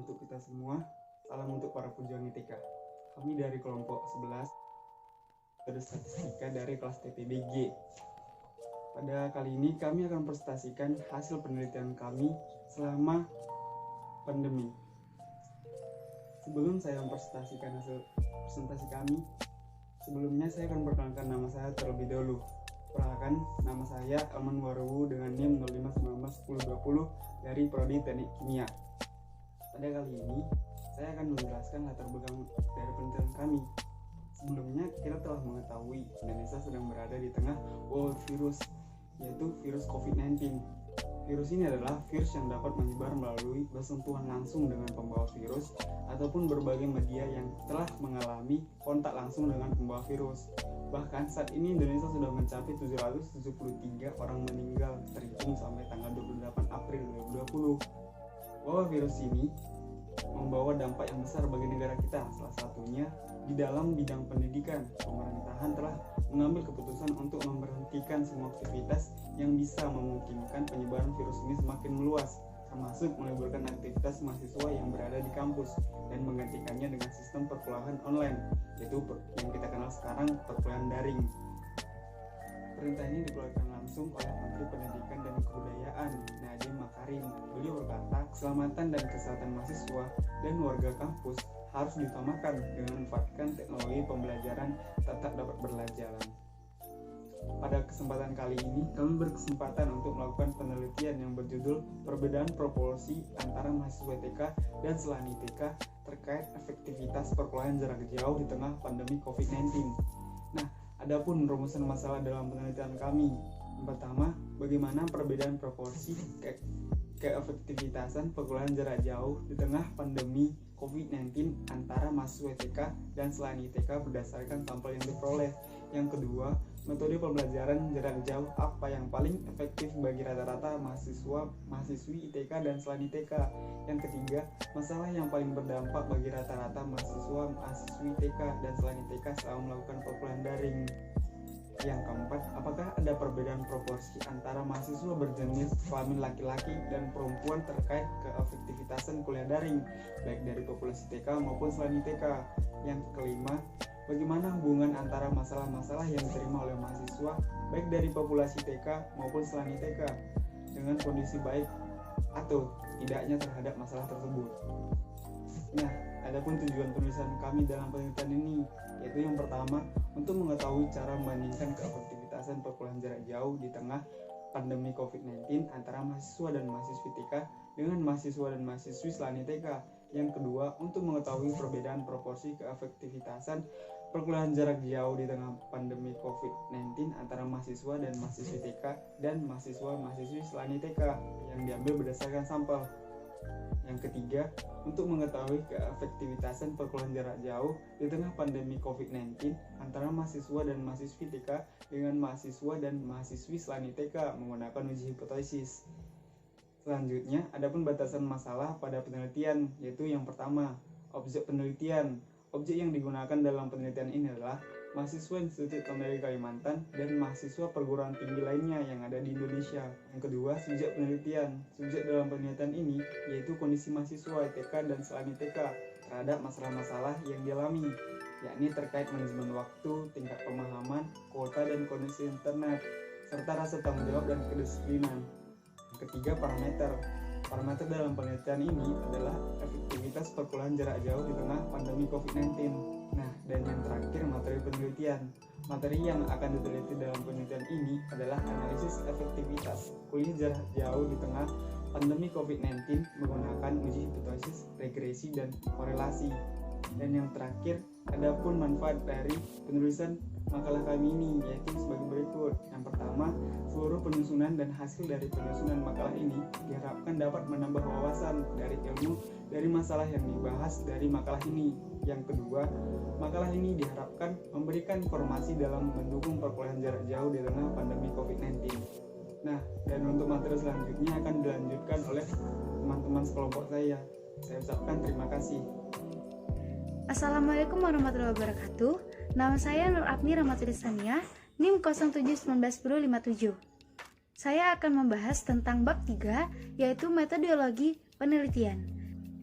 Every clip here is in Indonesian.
untuk kita semua. Salam untuk para pejuang ITK. Kami dari kelompok 11 metode statistika dari kelas TPBG. Pada kali ini kami akan presentasikan hasil penelitian kami selama pandemi. Sebelum saya mempresentasikan hasil presentasi kami, sebelumnya saya akan perkenalkan nama saya terlebih dahulu. Perkenalkan, nama saya Alman Waruwu dengan NIM 05191020 dari Prodi Teknik Kimia. Pada kali ini, saya akan menjelaskan latar belakang dari penelitian kami. Sebelumnya, kita telah mengetahui Indonesia sedang berada di tengah wabah virus, yaitu virus COVID-19. Virus ini adalah virus yang dapat menyebar melalui bersentuhan langsung dengan pembawa virus ataupun berbagai media yang telah mengalami kontak langsung dengan pembawa virus. Bahkan saat ini Indonesia sudah mencapai 773 orang meninggal terhitung sampai tanggal 28 April 2020. Wabah virus ini membawa dampak yang besar bagi negara kita, salah satunya di dalam bidang pendidikan. Pemerintahan telah mengambil keputusan untuk memberhentikan semua aktivitas yang bisa memungkinkan penyebaran virus ini semakin meluas, termasuk meliburkan aktivitas mahasiswa yang berada di kampus dan menggantikannya dengan sistem perkuliahan online, yaitu yang kita kenal sekarang perkuliahan daring. Perintah ini dikeluarkan langsung oleh Menteri Pendidikan dan Kebudayaan Nadiem Makarim. Beliau berkata, keselamatan dan kesehatan mahasiswa dan warga kampus harus diutamakan dengan memanfaatkan teknologi pembelajaran tetap dapat berjalan. Pada kesempatan kali ini, kami berkesempatan untuk melakukan penelitian yang berjudul Perbedaan Proporsi antara mahasiswa TK dan selain TK terkait efektivitas perkuliahan jarak jauh di tengah pandemi COVID-19. Nah, adapun rumusan masalah dalam penelitian kami. Yang pertama, bagaimana perbedaan proporsi keefektivitasan perkuliahan jarak jauh di tengah pandemi COVID-19 antara mahasiswa TK dan selain ITK berdasarkan sampel yang diperoleh. Yang kedua, metode pembelajaran jarak jauh apa yang paling efektif bagi rata-rata mahasiswi ITK dan selain ITK. Yang ketiga, masalah yang paling berdampak bagi rata-rata mahasiswi ITK dan selain ITK selama melakukan perkuliahan daring. Yang keempat, apakah ada perbedaan proporsi antara mahasiswa berjenis kelamin laki-laki dan perempuan terkait keefektivitasan kuliah daring, baik dari populasi TK maupun selain TK. Yang kelima, bagaimana hubungan antara masalah-masalah yang diterima oleh mahasiswa, baik dari populasi TK maupun selain TK, dengan kondisi baik atau tidaknya terhadap masalah tersebut. Nah, adapun tujuan penulisan kami dalam penelitian ini, yaitu yang pertama, untuk mengetahui cara membandingkan keefektivitasan perkuliahan jarak jauh di tengah pandemi COVID-19 antara mahasiswa dan mahasiswi TK dengan mahasiswa dan mahasiswi selain TK. Yang kedua, untuk mengetahui perbedaan proporsi keefektivitasan perkuliahan jarak jauh di tengah pandemi COVID-19 antara mahasiswa dan mahasiswi TK dan mahasiswa-mahasiswi selain TK yang diambil berdasarkan sampel. Yang ketiga, untuk mengetahui keefektivitasan perkuliahan jarak jauh di tengah pandemi COVID-19 antara mahasiswa dan mahasiswi TK dengan mahasiswa dan mahasiswi selain TK menggunakan uji hipotesis. Selanjutnya, adapun batasan masalah pada penelitian, yaitu yang pertama, objek penelitian. Objek yang digunakan dalam penelitian ini adalah mahasiswa Institut Teknologi Kalimantan dan mahasiswa perguruan tinggi lainnya yang ada di Indonesia. Yang kedua, subjek penelitian. Subjek dalam penelitian ini yaitu kondisi mahasiswa ITK dan selain ITK terhadap masalah-masalah yang dialami, yakni terkait manajemen waktu, tingkat pemahaman, kuota dan kondisi internet, serta rasa tanggung jawab dan kedisiplinan. Yang ketiga, parameter. Parameter dalam penelitian ini adalah efektivitas perkuliahan jarak jauh di tengah pandemi COVID-19. Nah, dan yang terakhir, materi penelitian. Materi yang akan diteliti dalam penelitian ini adalah analisis efektivitas kuliah jarak jauh di tengah pandemi COVID-19 menggunakan uji hipotesis, regresi, dan korelasi. Dan yang terakhir, adapun manfaat dari penulisan makalah kami ini, yaitu sebagai berikut. Yang pertama, seluruh penyusunan dan hasil dari penyusunan makalah ini diharapkan dapat menambah wawasan dari ilmu dari masalah yang dibahas dari makalah ini. Yang kedua, makalah ini diharapkan memberikan informasi dalam mendukung perkuliahan jarak jauh di tengah pandemi COVID-19. Nah, dan untuk materi selanjutnya akan dilanjutkan oleh teman-teman sekelompok saya. Saya ucapkan terima kasih. Assalamualaikum warahmatullahi wabarakatuh. Nama saya Nur Apni Ramatudisania, NIM 07191057. Saya akan membahas tentang bab 3, yaitu metodologi penelitian.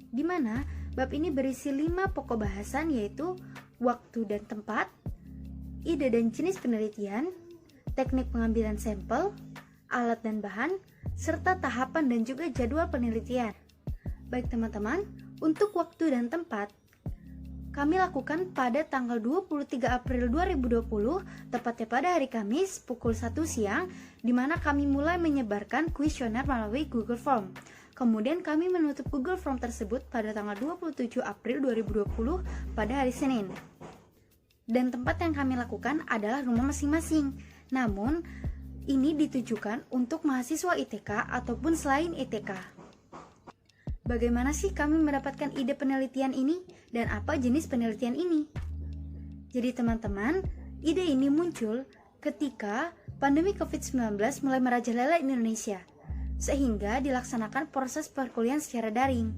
di mana bab ini berisi 5 pokok bahasan, yaitu waktu dan tempat, ide dan jenis penelitian, teknik pengambilan sampel, alat dan bahan, serta tahapan dan juga jadwal penelitian. Baik teman-teman, untuk waktu dan tempat kami lakukan pada tanggal 23 April 2020, tepatnya pada hari Kamis pukul 1 siang, di mana kami mulai menyebarkan kuesioner melalui Google Form. Kemudian kami menutup Google Form tersebut pada tanggal 27 April 2020 pada hari Senin. Dan tempat yang kami lakukan adalah rumah masing-masing. Namun, ini ditujukan untuk mahasiswa ITK ataupun selain ITK. Bagaimana sih kami mendapatkan ide penelitian ini dan apa jenis penelitian ini? Jadi teman-teman, ide ini muncul ketika pandemi COVID-19 mulai merajalela di Indonesia, sehingga dilaksanakan proses perkuliahan secara daring.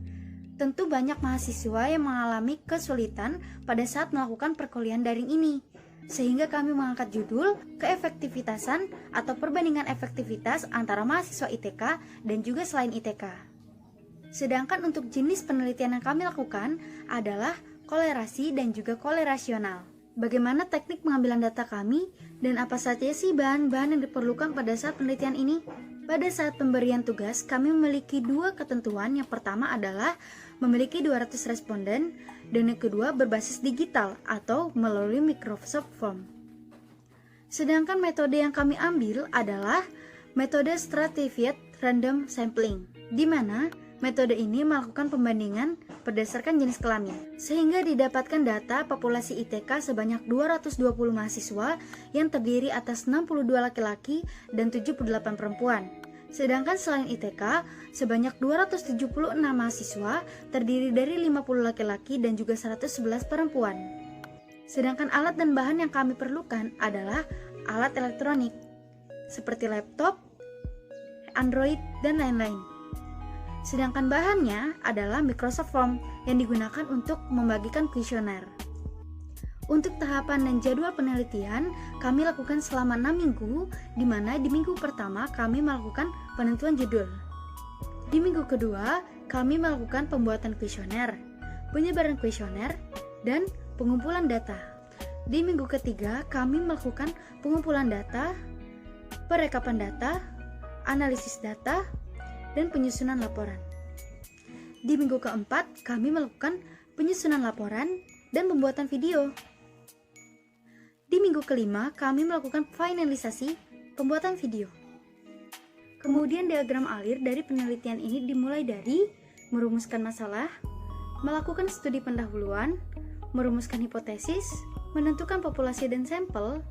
Tentu banyak mahasiswa yang mengalami kesulitan pada saat melakukan perkuliahan daring ini, sehingga kami mengangkat judul keefektivitasan atau perbandingan efektivitas antara mahasiswa ITK dan juga selain ITK. Sedangkan untuk jenis penelitian yang kami lakukan adalah kolerasi dan juga kolerasional. Bagaimana teknik pengambilan data kami dan apa saja sih bahan-bahan yang diperlukan pada saat penelitian ini? Pada saat pemberian tugas, kami memiliki 2 ketentuan. Yang pertama adalah memiliki 200 responden dan yang kedua berbasis digital atau melalui Microsoft Form. Sedangkan metode yang kami ambil adalah metode Stratified Random Sampling, di mana metode ini melakukan pembandingan berdasarkan jenis kelamin, sehingga didapatkan data populasi ITK sebanyak 220 mahasiswa yang terdiri atas 62 laki-laki dan 78 perempuan. Sedangkan selain ITK, sebanyak 276 mahasiswa terdiri dari 50 laki-laki dan juga 111 perempuan. Sedangkan alat dan bahan yang kami perlukan adalah alat elektronik, seperti laptop, Android, dan lain-lain. Sedangkan bahannya adalah Microsoft Form yang digunakan untuk membagikan kuesioner. Untuk tahapan dan jadwal penelitian, kami lakukan selama 6 minggu, di mana di minggu pertama kami melakukan penentuan judul. Di minggu kedua, kami melakukan pembuatan kuesioner, penyebaran kuesioner, dan pengumpulan data. Di minggu ketiga, kami melakukan pengumpulan data, perekapan data, analisis data, dan penyusunan laporan. Di minggu keempat, kami melakukan penyusunan laporan dan pembuatan video. Di minggu kelima, kami melakukan finalisasi pembuatan video. Kemudian diagram alir dari penelitian ini dimulai dari merumuskan masalah, melakukan studi pendahuluan, merumuskan hipotesis, menentukan populasi dan sampel,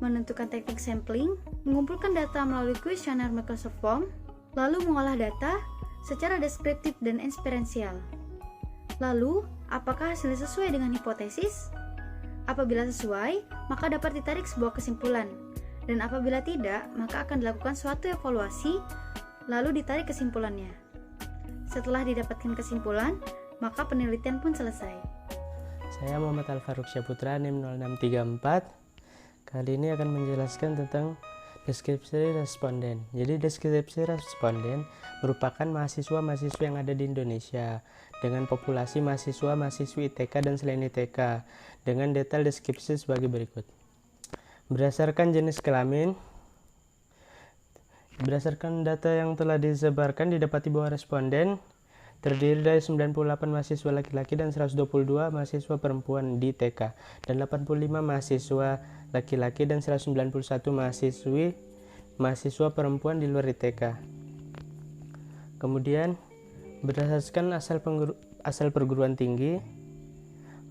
menentukan teknik sampling, mengumpulkan data melalui kuesioner Microsoft Form, lalu mengolah data secara deskriptif dan inferensial. Lalu, apakah hasilnya sesuai dengan hipotesis? Apabila sesuai, maka dapat ditarik sebuah kesimpulan. Dan apabila tidak, maka akan dilakukan suatu evaluasi, lalu ditarik kesimpulannya. Setelah didapatkan kesimpulan, maka penelitian pun selesai. Saya Muhammad Al-Faruq Syaputra, NIM 0634. Kali ini akan menjelaskan tentang deskripsi responden. Jadi deskripsi responden merupakan mahasiswa-mahasiswa yang ada di Indonesia dengan populasi mahasiswa-mahasiswi ITK dan selain ITK dengan detail deskripsi sebagai berikut. Berdasarkan jenis kelamin, berdasarkan data yang telah disebarkan didapati bahwa responden terdiri dari 98 mahasiswa laki-laki dan 122 mahasiswa perempuan di ITK dan 85 mahasiswa laki-laki dan 191 mahasiswa perempuan di luar ITK. Kemudian berdasarkan asal perguruan tinggi,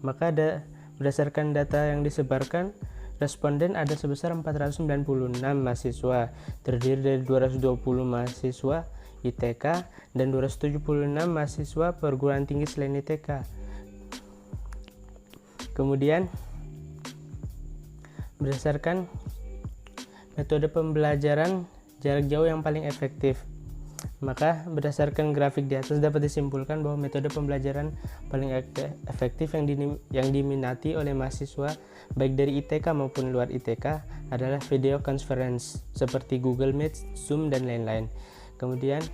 maka berdasarkan data yang disebarkan, responden ada sebesar 496 mahasiswa, terdiri dari 220 mahasiswa ITK dan 276 mahasiswa perguruan tinggi selain ITK. Kemudian berdasarkan metode pembelajaran jarak jauh yang paling efektif, maka berdasarkan grafik di atas dapat disimpulkan bahwa metode pembelajaran paling efektif yang diminati oleh mahasiswa baik dari ITK maupun luar ITK adalah video conference seperti Google Meet, Zoom, dan lain-lain. Kemudian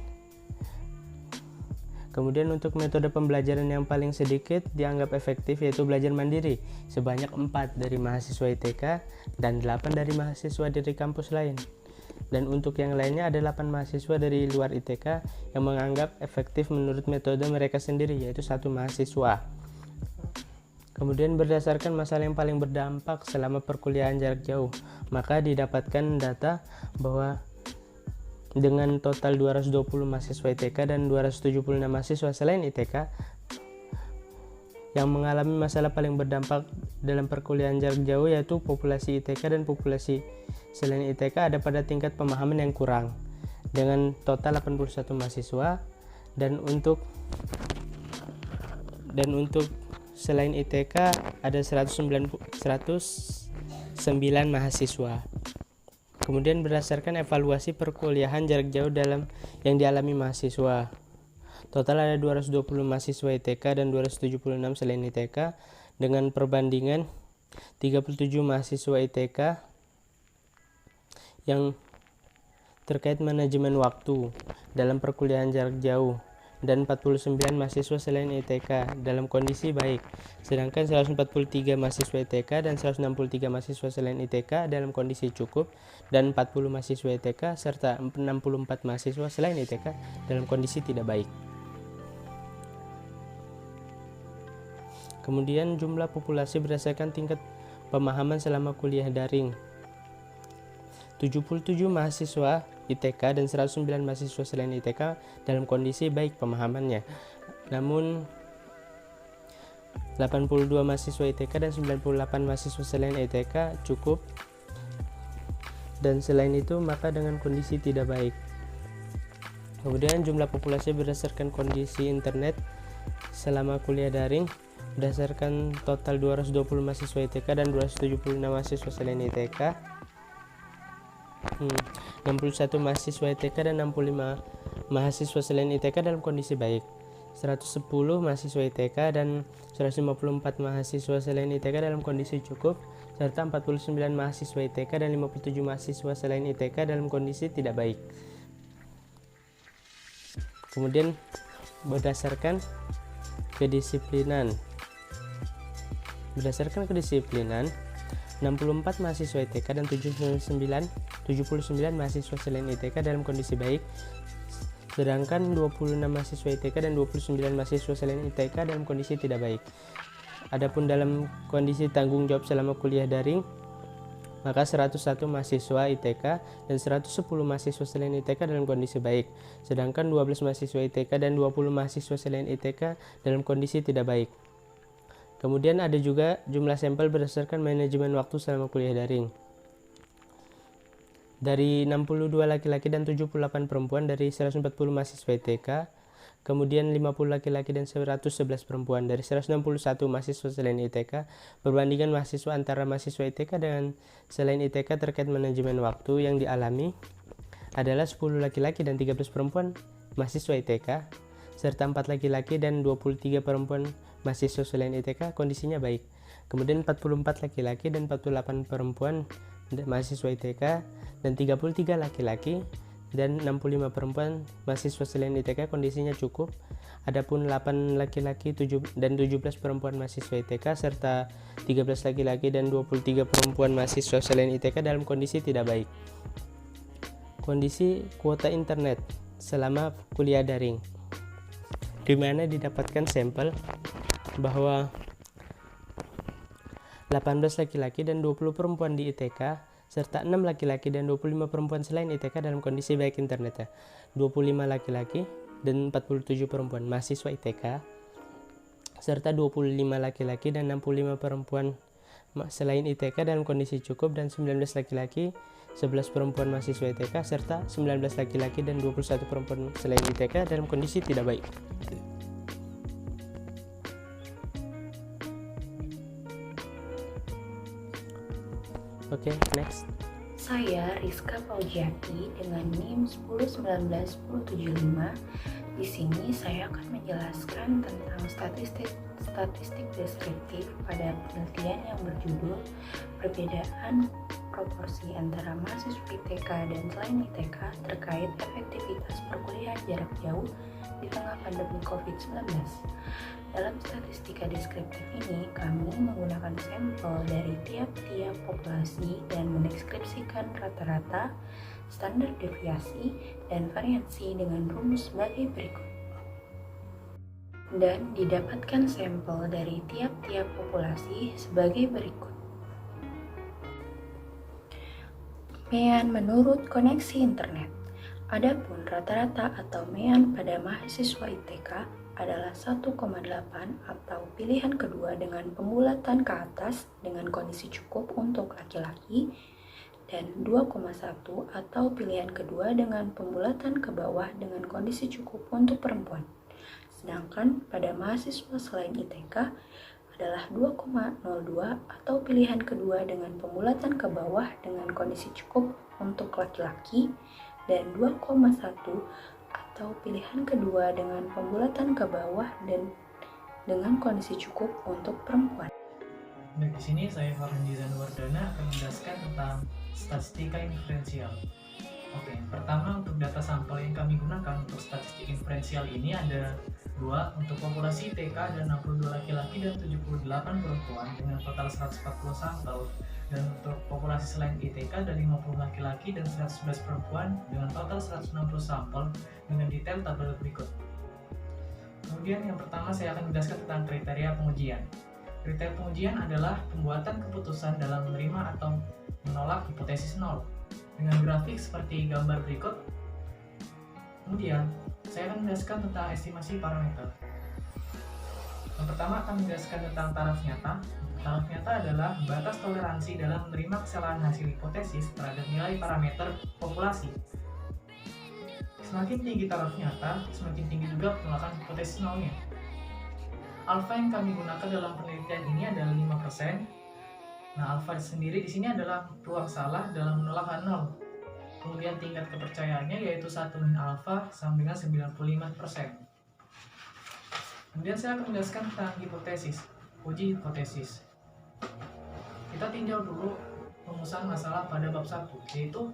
Kemudian untuk metode pembelajaran yang paling sedikit dianggap efektif yaitu belajar mandiri, sebanyak 4 dari mahasiswa ITK dan 8 dari mahasiswa dari kampus lain. Dan untuk yang lainnya ada 8 mahasiswa dari luar ITK yang menganggap efektif menurut metode mereka sendiri, yaitu 1 mahasiswa. Kemudian berdasarkan masalah yang paling berdampak selama perkuliahan jarak jauh, maka didapatkan data bahwa dengan total 220 mahasiswa ITK dan 276 mahasiswa selain ITK yang mengalami masalah paling berdampak dalam perkuliahan jarak jauh, yaitu populasi ITK dan populasi selain ITK ada pada tingkat pemahaman yang kurang dengan total 81 mahasiswa, dan untuk selain ITK ada 109 mahasiswa. Kemudian berdasarkan evaluasi perkuliahan jarak jauh yang dialami mahasiswa, total ada 220 mahasiswa ITK dan 276 selain ITK dengan perbandingan 37 mahasiswa ITK yang terkait manajemen waktu dalam perkuliahan jarak jauh dan 49 mahasiswa selain ITK dalam kondisi baik, sedangkan 143 mahasiswa ITK dan 163 mahasiswa selain ITK dalam kondisi cukup, dan 40 mahasiswa ITK serta 64 mahasiswa selain ITK dalam kondisi tidak baik. Kemudian jumlah populasi berdasarkan tingkat pemahaman selama kuliah daring. 77 mahasiswa ITK dan 109 mahasiswa selain ITK dalam kondisi baik pemahamannya. Namun 82 mahasiswa ITK dan 98 mahasiswa selain ITK cukup, dan selain itu maka dengan kondisi tidak baik. Kemudian jumlah populasi berdasarkan kondisi internet selama kuliah daring berdasarkan total 220 mahasiswa ITK dan 276 mahasiswa selain ITK. 61 mahasiswa ITK dan 65 mahasiswa selain ITK dalam kondisi baik. 110 mahasiswa ITK dan 154 mahasiswa selain ITK dalam kondisi cukup, serta 49 mahasiswa ITK dan 57 mahasiswa selain ITK dalam kondisi tidak baik. Kemudian berdasarkan kedisiplinan. 64 mahasiswa ITK dan 79 mahasiswa selain ITK dalam kondisi baik, sedangkan 26 mahasiswa ITK dan 29 mahasiswa selain ITK dalam kondisi tidak baik. Adapun dalam kondisi tanggung jawab selama kuliah daring, maka 101 mahasiswa ITK dan 110 mahasiswa selain ITK dalam kondisi baik, sedangkan 12 mahasiswa ITK dan 20 mahasiswa selain ITK dalam kondisi tidak baik. Kemudian ada juga jumlah sampel berdasarkan manajemen waktu selama kuliah daring. Dari 62 laki-laki dan 78 perempuan dari 140 mahasiswa ITK, kemudian 50 laki-laki dan 111 perempuan dari 161 mahasiswa selain ITK, perbandingan mahasiswa antara mahasiswa ITK dengan selain ITK terkait manajemen waktu yang dialami adalah 10 laki-laki dan 13 perempuan mahasiswa ITK, serta 4 laki-laki dan 23 perempuan mahasiswa selain ITK kondisinya baik. Kemudian 44 laki-laki dan 48 perempuan mahasiswa ITK dan 33 laki-laki dan 65 perempuan mahasiswa selain ITK kondisinya cukup. Adapun 8 laki-laki dan 17 perempuan mahasiswa ITK serta 13 laki-laki dan 23 perempuan mahasiswa selain ITK dalam kondisi tidak baik. Kondisi kuota internet selama kuliah daring, di mana didapatkan sampel bahwa 18 laki-laki dan 20 perempuan di ITK serta 6 laki-laki dan 25 perempuan selain ITK dalam kondisi baik internetnya. 25 laki-laki dan 47 perempuan mahasiswa ITK serta 25 laki-laki dan 65 perempuan selain ITK dalam kondisi cukup, dan 19 laki-laki, 11 perempuan mahasiswa ITK serta 19 laki-laki dan 21 perempuan selain ITK dalam kondisi tidak baik. Oke, next. Saya Rizka Paujiati dengan NIM 1019175. Di sini saya akan menjelaskan tentang statistik deskriptif pada penelitian yang berjudul Perbedaan proporsi antara mahasiswa ITK dan selain ITK terkait efektivitas perkuliahan jarak jauh di tengah pandemi COVID-19. Dalam statistika deskriptif ini, kami menggunakan sampel dari tiap-tiap populasi dan mendeskripsikan rata-rata, standar deviasi, dan variansi dengan rumus sebagai berikut. Dan didapatkan sampel dari tiap-tiap populasi sebagai berikut. Mean menurut koneksi internet. Adapun rata-rata atau mean pada mahasiswa ITK adalah 1,8 atau pilihan kedua dengan pembulatan ke atas dengan kondisi cukup untuk laki-laki, dan 2,1 atau pilihan kedua dengan pembulatan ke bawah dengan kondisi cukup untuk perempuan. Sedangkan pada mahasiswa selain ITK adalah 2,02 atau pilihan kedua dengan pembulatan ke bawah dengan kondisi cukup untuk laki-laki, dan 2,1 atau pilihan kedua dengan pembulatan ke bawah dan dengan kondisi cukup untuk perempuan. Baik, di sini saya Farhan Wardana akan menjelaskan tentang statistika inferensial. Oke, pertama untuk data sampel yang kami gunakan untuk statistik inferensial ini ada dua. Untuk populasi TK ada 62 laki-laki dan 78 perempuan dengan total 140 sampel, dan untuk populasi selain ITK ada 50 laki-laki dan 111 perempuan dengan total 160 sampel dengan detail tabel berikut. Kemudian yang pertama saya akan menjelaskan tentang kriteria pengujian. Kriteria pengujian adalah pembuatan keputusan dalam menerima atau menolak hipotesis nol dengan grafik seperti gambar berikut. Kemudian saya akan menjelaskan tentang estimasi parameter. Yang pertama akan menjelaskan tentang taraf nyata. Taraf nyata adalah batas toleransi dalam menerima kesalahan hasil hipotesis terhadap nilai parameter populasi. Semakin tinggi taraf nyata, semakin tinggi juga penolakan hipotesis nolnya. Alfa yang kami gunakan dalam penelitian ini adalah 5%. Nah, alfa sendiri di sini adalah peluang salah dalam menolak H0. Kemudian tingkat kepercayaannya yaitu 1 min alfa sama dengan 95%. Kemudian saya akan menjelaskan tentang hipotesis, uji hipotesis. Kita tinjau dulu rumusan masalah pada bab 1, yaitu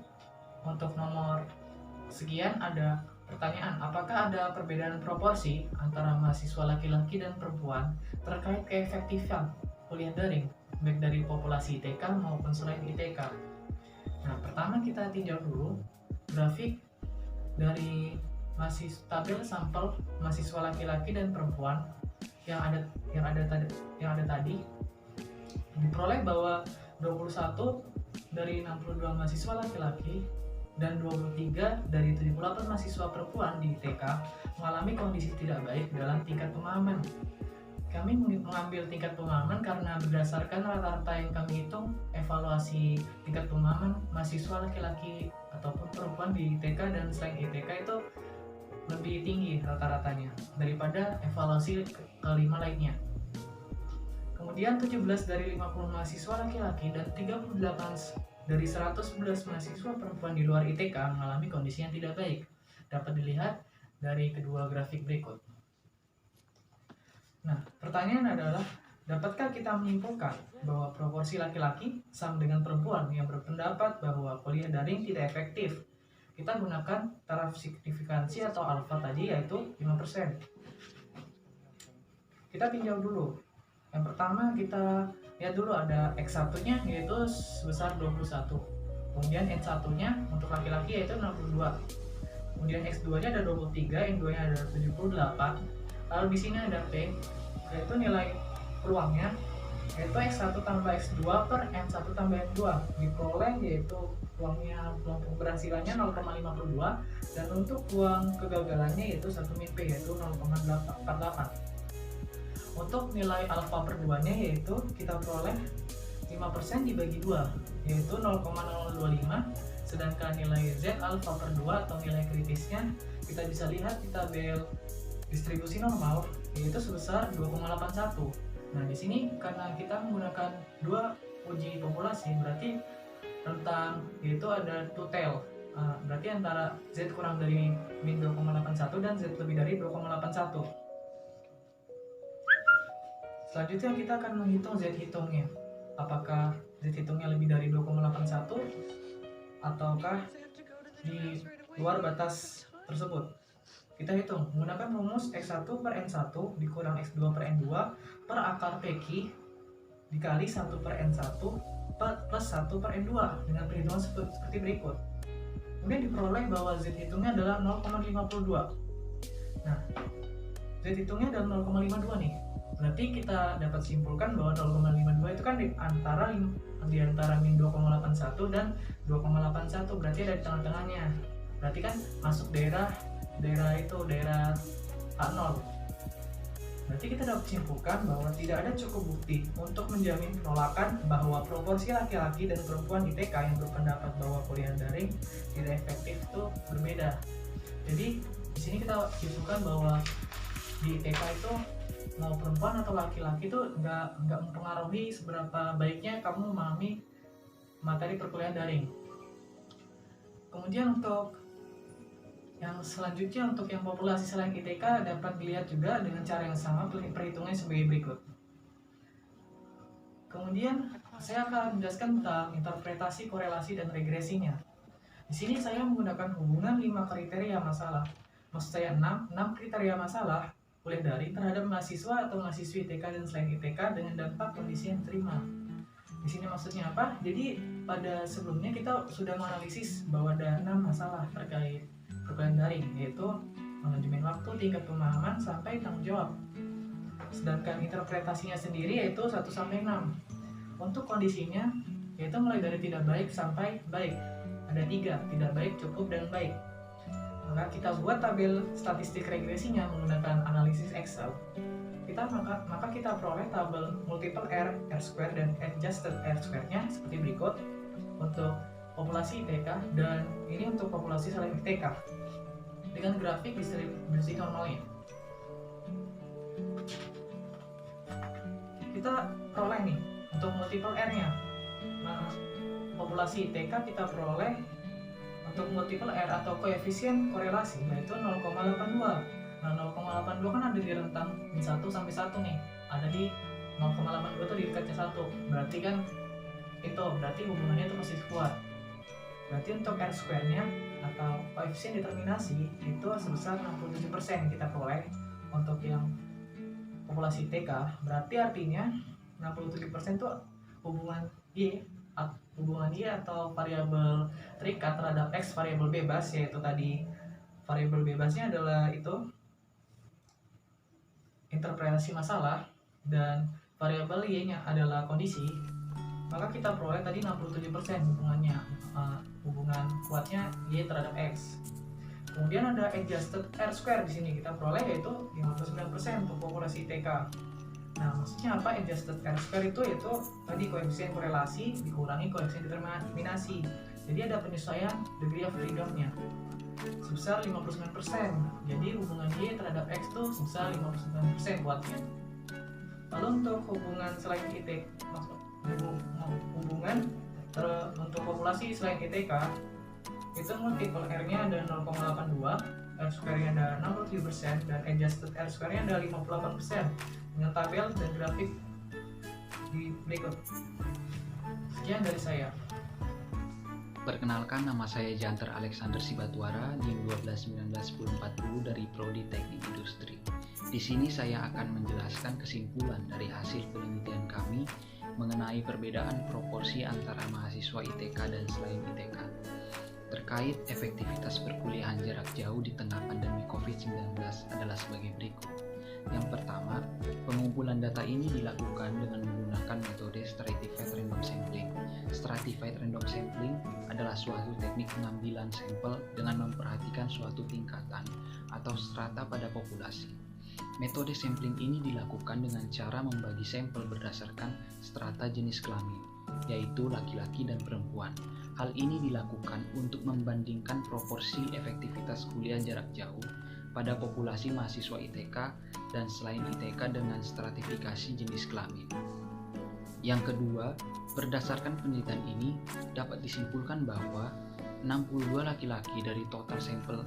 untuk nomor sekian ada pertanyaan, apakah ada perbedaan proporsi antara mahasiswa laki-laki dan perempuan terkait keefektifan kuliah daring, baik dari populasi ITK maupun selain ITK. Nah, pertama kita tinjau dulu grafik dari tabel sampel mahasiswa laki-laki dan perempuan yang ada tadi. Diperoleh bahwa 21 dari 62 mahasiswa laki-laki dan 23 dari 78 mahasiswa perempuan di ITK mengalami kondisi tidak baik dalam tingkat pemahaman. Kami mengambil tingkat pemahaman karena berdasarkan rata-rata yang kami hitung evaluasi tingkat pemahaman mahasiswa laki-laki ataupun perempuan di ITK dan selain ITK itu lebih tinggi rata-ratanya daripada evaluasi kelima lainnya. Kemudian 17 dari 50 mahasiswa laki-laki dan 38 dari 111 mahasiswa perempuan di luar ITK mengalami kondisi yang tidak baik. Dapat dilihat dari kedua grafik berikut. Nah, pertanyaan adalah, dapatkah kita menyimpulkan bahwa proporsi laki-laki sama dengan perempuan yang berpendapat bahwa kuliah daring tidak efektif? Kita gunakan taraf signifikansi atau alfa tadi yaitu 5%. Kita tinjau dulu. Yang pertama kita lihat dulu ada X1-nya yaitu sebesar 21. Kemudian N1-nya untuk laki-laki yaitu 62. Kemudian X2-nya ada 23, N2-nya ada 78. Lalu di sini ada P, yaitu nilai peluangnya yaitu X1 tambah X2 per N1 tambah N2. Diperoleh yaitu peluang keberhasilannya 0,52 dan untuk peluang kegagalannya yaitu 1 min P yaitu 0,48. Untuk nilai alfa per 2-nya yaitu kita peroleh 5% dibagi 2 yaitu 0,025, sedangkan nilai Z alfa per 2 atau nilai kritisnya kita bisa lihat di tabel distribusi normal yaitu sebesar 2,81. Nah, di sini karena kita menggunakan dua uji populasi berarti rentang yaitu ada two tail. Berarti antara Z kurang dari min 2,81 dan Z lebih dari 2,81. Selanjutnya kita akan menghitung Z hitungnya. Apakah Z hitungnya lebih dari 2,81 ataukah di luar batas tersebut. Kita hitung menggunakan rumus X1 per N1 dikurang X2 per N2 per akar PQ dikali 1 per N1 plus 1 per N2 dengan perhitungan seperti berikut. Kemudian diperoleh bahwa Z hitungnya adalah 0,52. Nah, Z hitungnya adalah 0,52 nih. Berarti kita dapat simpulkan bahwa 0,52 itu kan di antara min 2,81 dan 2,81, berarti ada di tengah-tengahnya. Berarti kan masuk daerah A0. Berarti kita dapat simpulkan bahwa tidak ada cukup bukti untuk menjamin penolakan bahwa proporsi laki-laki dan perempuan di TK yang berpendapat bahwa kuliah daring tidak efektif itu berbeda. Jadi di sini kita simpulkan bahwa di TK itu mau perempuan atau laki-laki itu nggak mempengaruhi seberapa baiknya kamu memahami materi perkuliahan daring. Kemudian untuk yang selanjutnya, untuk yang populasi selain ITK dapat dilihat juga dengan cara yang sama, perhitungannya sebagai berikut. Kemudian saya akan menjelaskan tentang interpretasi, korelasi, dan regresinya. Di sini saya menggunakan hubungan 5 kriteria masalah. Maksud saya 6 kriteria masalah kuliah daring terhadap mahasiswa atau mahasiswi ITK dan selain ITK dengan dampak kondisi yang diterima. Di sini maksudnya apa? Jadi pada sebelumnya kita sudah menganalisis bahwa ada 6 masalah terkait perkuliahan daring, yaitu manajemen waktu, tingkat pemahaman, sampai tanggung jawab. Sedangkan interpretasinya sendiri yaitu 1-6. Untuk kondisinya yaitu mulai dari tidak baik sampai baik. Ada 3, tidak baik, cukup, dan baik. Maka kita buat tabel statistik regresinya menggunakan analisis Excel. Maka kita peroleh tabel multiple R, R-square, dan adjusted R-square-nya seperti berikut untuk populasi ITK, dan ini untuk populasi selain ITK dengan grafik distribusi normalnya. Kita peroleh nih untuk multiple R-nya. Nah, populasi ITK kita peroleh untuk multiple R atau koefisien korelasi yaitu 0,82. Nah, 0,82 kan ada di rentang min 1 sampai 1 nih. Ada di 0,82 itu di dekatnya 1. Berarti kan berarti hubungannya itu masih kuat. Berarti untuk R square-nya atau koefisien determinasi itu sebesar 67% kita peroleh untuk yang populasi TK. Berarti artinya 67% itu hubungan Y atau variabel terikat terhadap X variabel bebas, yaitu tadi variabel bebasnya adalah itu interpretasi masalah dan variabel Y-nya adalah kondisi. Maka kita peroleh tadi 67% hubungannya, hubungan kuatnya Y terhadap X. Kemudian ada adjusted R square di sini kita peroleh yaitu 59% untuk populasi TK. Nah, maksudnya apa adjusted R square itu? Yaitu tadi koefisien korelasi dikurangi koefisien determinasi. Jadi ada penyesuaian degree of freedom-nya sebesar 59%. Jadi hubungan Y terhadap X itu sebesar 59% kuatnya. Lalu untuk hubungan selain ITK, untuk populasi selain ITK itu multiple R-nya ada 0,82, R square-nya ada 67%, dan adjusted R square-nya ada 58% dengan tabel dan grafik di berikut. Sekian dari saya. Perkenalkan, nama saya Janter Alexander Sibatwara, NIM 1219140 dari Prodi Teknik Industri. Di sini saya akan menjelaskan kesimpulan dari hasil penelitian kami mengenai perbedaan proporsi antara mahasiswa ITK dan selain ITK terkait efektivitas perkuliahan jarak jauh di tengah pandemi COVID-19 adalah sebagai berikut. Yang pertama, pengumpulan data ini dilakukan dengan menggunakan metode stratified random sampling. Stratified random sampling adalah suatu teknik pengambilan sampel dengan memperhatikan suatu tingkatan atau strata pada populasi. Metode sampling ini dilakukan dengan cara membagi sampel berdasarkan strata jenis kelamin, yaitu laki-laki dan perempuan. Hal ini dilakukan untuk membandingkan proporsi efektivitas kuliah jarak jauh pada populasi mahasiswa ITK dan selain ITK dengan stratifikasi jenis kelamin. Yang kedua, berdasarkan penelitian ini dapat disimpulkan bahwa 62 laki-laki dari total sampel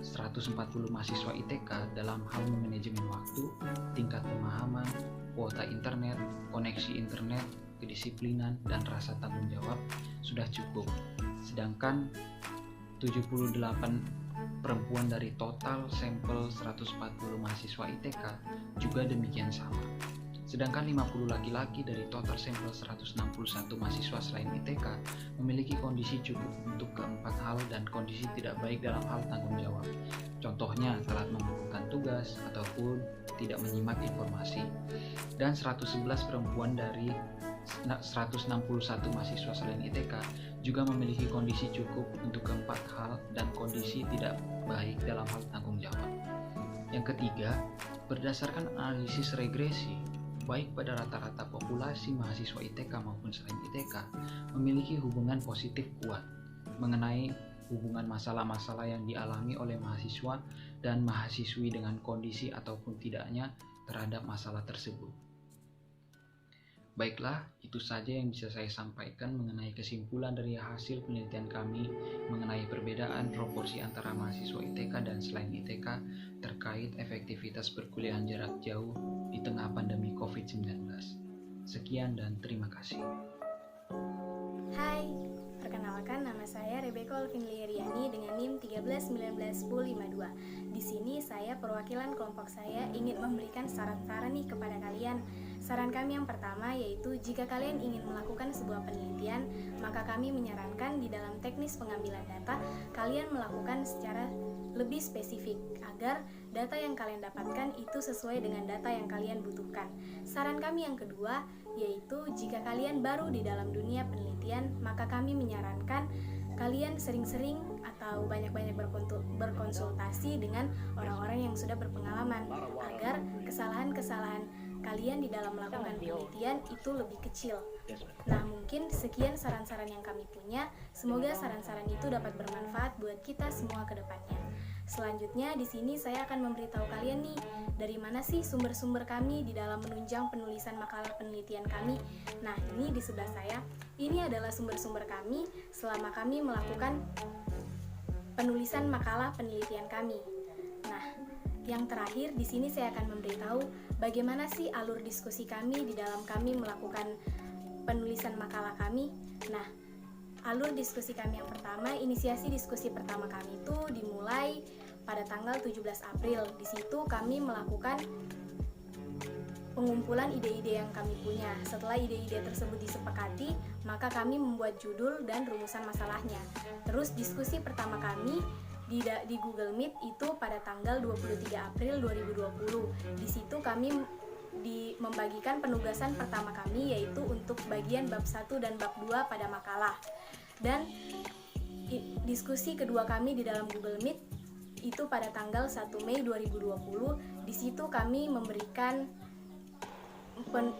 140 mahasiswa ITK dalam hal manajemen waktu, tingkat pemahaman, kuota internet, koneksi internet, kedisiplinan, dan rasa tanggung jawab sudah cukup. Sedangkan 78 perempuan dari total sampel 140 mahasiswa ITK juga demikian sama. Sedangkan 50 laki-laki dari total sampel 161 mahasiswa selain ITK memiliki kondisi cukup untuk keempat hal dan kondisi tidak baik dalam hal tanggung jawab. Contohnya telat mengumpulkan tugas ataupun tidak menyimak informasi. Dan 111 perempuan dari 161 mahasiswa selain ITK juga memiliki kondisi cukup untuk keempat hal dan kondisi tidak baik dalam hal tanggung jawab. Yang ketiga, berdasarkan analisis regresi, baik pada rata-rata populasi mahasiswa ITK maupun selain ITK memiliki hubungan positif kuat mengenai hubungan masalah-masalah yang dialami oleh mahasiswa dan mahasiswi dengan kondisi ataupun tidaknya terhadap masalah tersebut. Baiklah, itu saja yang bisa saya sampaikan mengenai kesimpulan dari hasil penelitian kami mengenai perbedaan proporsi antara mahasiswa ITK dan selain ITK terkait efektivitas perkuliahan jarak jauh di tengah pandemi COVID-19. Sekian dan terima kasih. Hai, perkenalkan nama saya Rebecca Olvinli Riani dengan NIM 13191052. Di sini saya perwakilan kelompok saya ingin memberikan saran-saran nih kepada kalian. Saran kami yang pertama yaitu jika kalian ingin melakukan sebuah penelitian, maka kami menyarankan di dalam teknis pengambilan data kalian melakukan secara lebih spesifik agar data yang kalian dapatkan itu sesuai dengan data yang kalian butuhkan. Saran kami yang kedua yaitu jika kalian baru di dalam dunia penelitian, maka kami menyarankan kalian sering-sering atau banyak-banyak berkonsultasi dengan orang-orang yang sudah berpengalaman agar kesalahan-kesalahan kalian di dalam melakukan penelitian itu lebih kecil. Nah, mungkin sekian saran-saran yang kami punya. Semoga saran-saran itu dapat bermanfaat buat kita semua ke depannya. Selanjutnya di sini saya akan memberitahu kalian nih dari mana sih sumber-sumber kami di dalam menunjang penulisan makalah penelitian kami. Nah, ini di sebelah saya. Ini adalah sumber-sumber kami selama kami melakukan penulisan makalah penelitian kami. Nah, yang terakhir di sini saya akan memberitahu bagaimana sih alur diskusi kami di dalam kami melakukan penulisan makalah kami. Nah, alur diskusi kami yang pertama, inisiasi diskusi pertama kami itu dimulai pada tanggal 17 April. Di situ kami melakukan pengumpulan ide-ide yang kami punya. Setelah ide-ide tersebut disepakati, maka kami membuat judul dan rumusan masalahnya. Terus diskusi pertama kami di Google Meet itu pada tanggal 23 April 2020. Di situ kami membagikan penugasan pertama kami yaitu untuk bagian bab 1 dan bab 2 pada makalah. Dan diskusi kedua kami di dalam Google Meet itu pada tanggal 1 Mei 2020. Di situ kami memberikan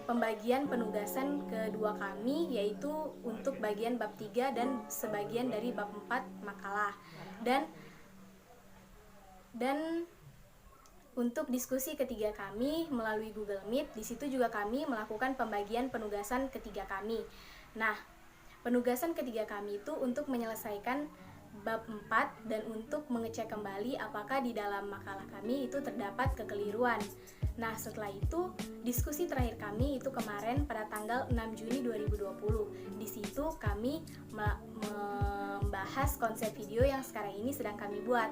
pembagian penugasan kedua kami yaitu untuk bagian bab 3 dan sebagian dari bab 4 makalah. Dan untuk diskusi ketiga kami melalui Google Meet, di situ juga kami melakukan pembagian penugasan ketiga kami. Nah, penugasan ketiga kami itu untuk menyelesaikan bab 4 dan untuk mengecek kembali apakah di dalam makalah kami itu terdapat kekeliruan. Nah, setelah itu diskusi terakhir kami itu kemarin pada tanggal 6 Juni 2020. Di situ kami membahas konsep video yang sekarang ini sedang kami buat.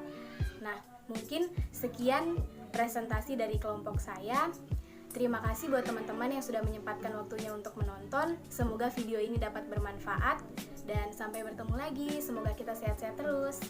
Nah, mungkin sekian presentasi dari kelompok saya. Terima kasih buat teman-teman yang sudah menyempatkan waktunya untuk menonton. Semoga video ini dapat bermanfaat dan sampai bertemu lagi. Semoga kita sehat-sehat terus.